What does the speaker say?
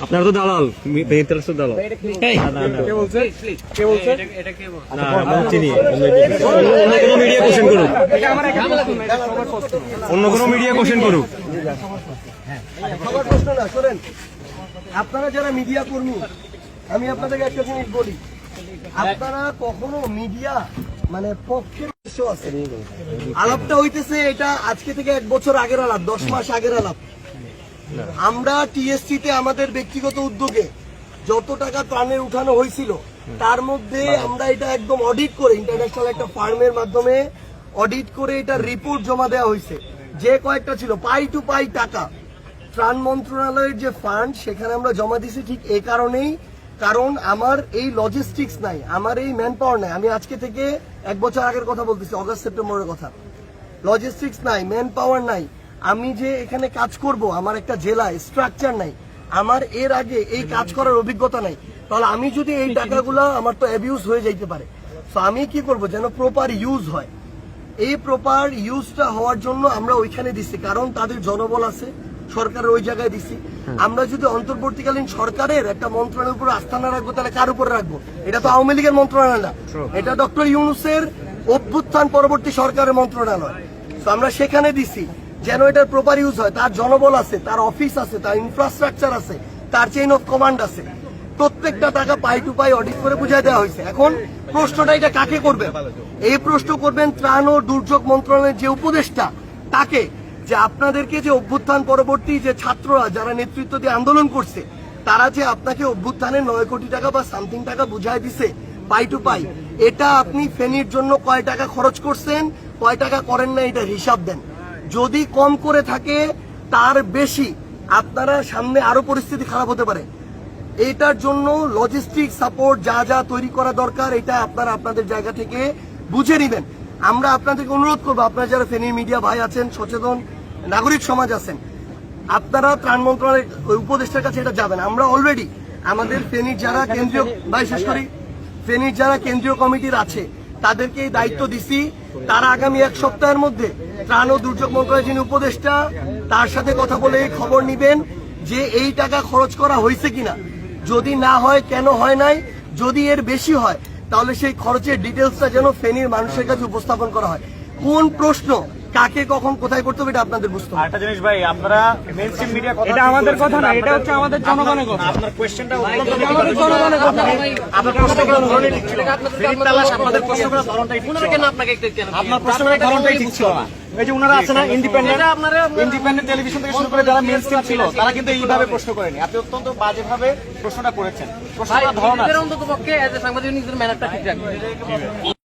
আপনারা তো দালাল, বেনিতেলস তো দালাল। কে বলছে? না, আমরা চিনি। অন্য কোনো মিডিয়া কোশ্চেন করুক, অন্য কোনো মিডিয়া কোশ্চেন করুক। সবার প্রশ্ন না, শোনেন, আপনারা যারা মিডিয়া কর্মী, আমি আপনাদেরকে একটা জিনিস বলি, আপনারা কখনো মিডিয়া মানে পক্ষের আছে আলাপটা হইতেছে, এটা আজকে থেকে 1 বছর আগের আলাপ, 10 মাস আগের আলাপ। আমরা টিএসসি তে আমাদের ব্যক্তিগত উদ্যোগে যত টাকা ত্রাণের উঠানো হয়েছিল তার মধ্যে আমরা এটা একদম অডিট করে, ইন্টারন্যাশনাল একটা ফার্মের মাধ্যমে অডিট করে এটা রিপোর্ট জমা দেওয়া হয়েছে। যে কয়েকটা ছিল পাই টু পাই টাকা ত্রাণ মন্ত্রণালয়ের যে ফান্ড সেখানে আমরা জমা দিছি, ঠিক এই কারণেই, কারণ আমার এই লজিস্টিক্স নাই, আমার এই ম্যান পাওয়ার নাই। আমি আজকে থেকে 1 বছর আগের কথা বলতেছি, অগাস্ট সেপ্টেম্বরের কথা। লজিস্টিক্স নাই, ম্যান পাওয়ার নাই, আমি যে এখানে কাজ করব আমার একটা জেলায় স্ট্রাকচার নাই, আমার এর আগে এই কাজ করার অভিজ্ঞতা নাই, তাহলে আমি যদি এই টাকাগুলো, আমার তো অ্যাবিউজ হয়ে যাইতে পারে। তো আমি কি করব যেন প্রপার ইউজ হয়। এই প্রপার ইউজটা হওয়ার জন্য আমরা ওইখানে দিচ্ছি, কারণ তাদের জনবল আছে, সরকারের ওই জায়গায় দিচ্ছি। আমরা যদি অন্তর্বর্তীকালীন সরকারের একটা মন্ত্রণালয়ের উপর আস্থা না রাখবো তাহলে কার উপর রাখবো? এটা তো আওয়ামী লীগের মন্ত্রণালয় না, এটা ডক্টর ইউনূসের অভ্যুত্থান পরবর্তী সরকারের মন্ত্রণালয়। তো আমরা সেখানে দিচ্ছি যেন এটার প্রপার ইউজ হয়। তার জনবল আছে, তার অফিস আছে, তার ইনফ্রাস্ট্রাকচার আছে, তার চেইন অফ কমান্ড আছে। প্রত্যেকটা টাকা পাই টু পাই অডিট করে বুঝাই দেওয়া হয়েছে। এখন প্রশ্নটা এটা কাকে করবেন? এই প্রশ্ন করবেন ত্রাণ ও দুর্যোগ মন্ত্রণালয়ের যে উপদেষ্টা তাকে, যে আপনাদেরকে যে অভ্যুত্থান পরবর্তী যে ছাত্ররা যারা নেতৃত্ব দিয়ে আন্দোলন করছে তারা যে আপনাকে অভ্যুত্থানের 9 কোটি টাকা বা সামথিং টাকা বুঝাই দিছে পাই টু পাই, এটা আপনি ফেনীর জন্য কয় টাকা খরচ করছেন, কয় টাকা করেন না, এটা হিসাব দেন। যদি কম করে থাকে তার বেশি, আপনারা সামনে আরো পরিস্থিতি খারাপ হতে পারে। এইটার জন্য লজিস্টিক সাপোর্ট যা যা তৈরি করা দরকার এটা আপনারা আপনাদের জায়গা থেকে বুঝে নেবেন। আমরা আপনাদেরকে অনুরোধ করবো, আপনারা যারা ফেনীর মিডিয়া ভাই আছেন, সচেতন নাগরিক সমাজ আছেন, আপনারা ত্রাণ মন্ত্রণালয়ের উপদেষ্টার কাছে এটা যাবেন। আমরা অলরেডি আমাদের ফেনীর যারা কেন্দ্রীয় ভাই শেষ করি, ফেনীর যারা কেন্দ্রীয় কমিটির আছে তাদেরকে এই দায়িত্ব দিছি। তারা আগামী 1 সপ্তাহের মধ্যে ত্রাণ ও দুর্যোগ মন্ত্রণালয়ের যিনি উপদেষ্টা তার সাথে কথা বলে খবর নিবেন যে এই টাকা খরচ করা হয়েছে কিনা, যদি না হয় কেন হয় নাই, যদি এর বেশি হয় তাহলে সেই খরচের ডিটেলসটা যেন ফেনীর মানুষের কাছে উপস্থাপন করা হয়। কোন প্রশ্ন কাকে কখন কোথায় করতে হবে এটা আপনাদের বুঝতে হবে। একটা জিনিস ভাই, আপনারা মেইনস্ট্রিম মিডিয়া কথা, এটা আমাদের কথা না, এটা হচ্ছে আমাদের জনগণের কথা। আপনার কোশ্চেনটা আমাদের জনগণের কথা। আপনার প্রশ্নগুলো ধরনের ঠিক ছিল, আপনাদের প্রশ্নগুলো ধরনটাই ঠিক ছিল, আপনার প্রশ্নগুলো ধরনটাই ঠিক ছিল না। এই যে ওনারা আছে না ইন্ডিপেন্ডেন্ট টেলিভিশন থেকে শুরু করে যারা মেইনস্ট্রিম ছিল তারা কিন্তু এইভাবে প্রশ্ন করেনি, আপনি অত্যন্ত বাজেভাবে প্রশ্নটা করেছেন। প্রশ্নটা ধরন আছে। অন্তত পক্ষে সাংবাদিক ম্যানারটা ঠিক রাখবেন।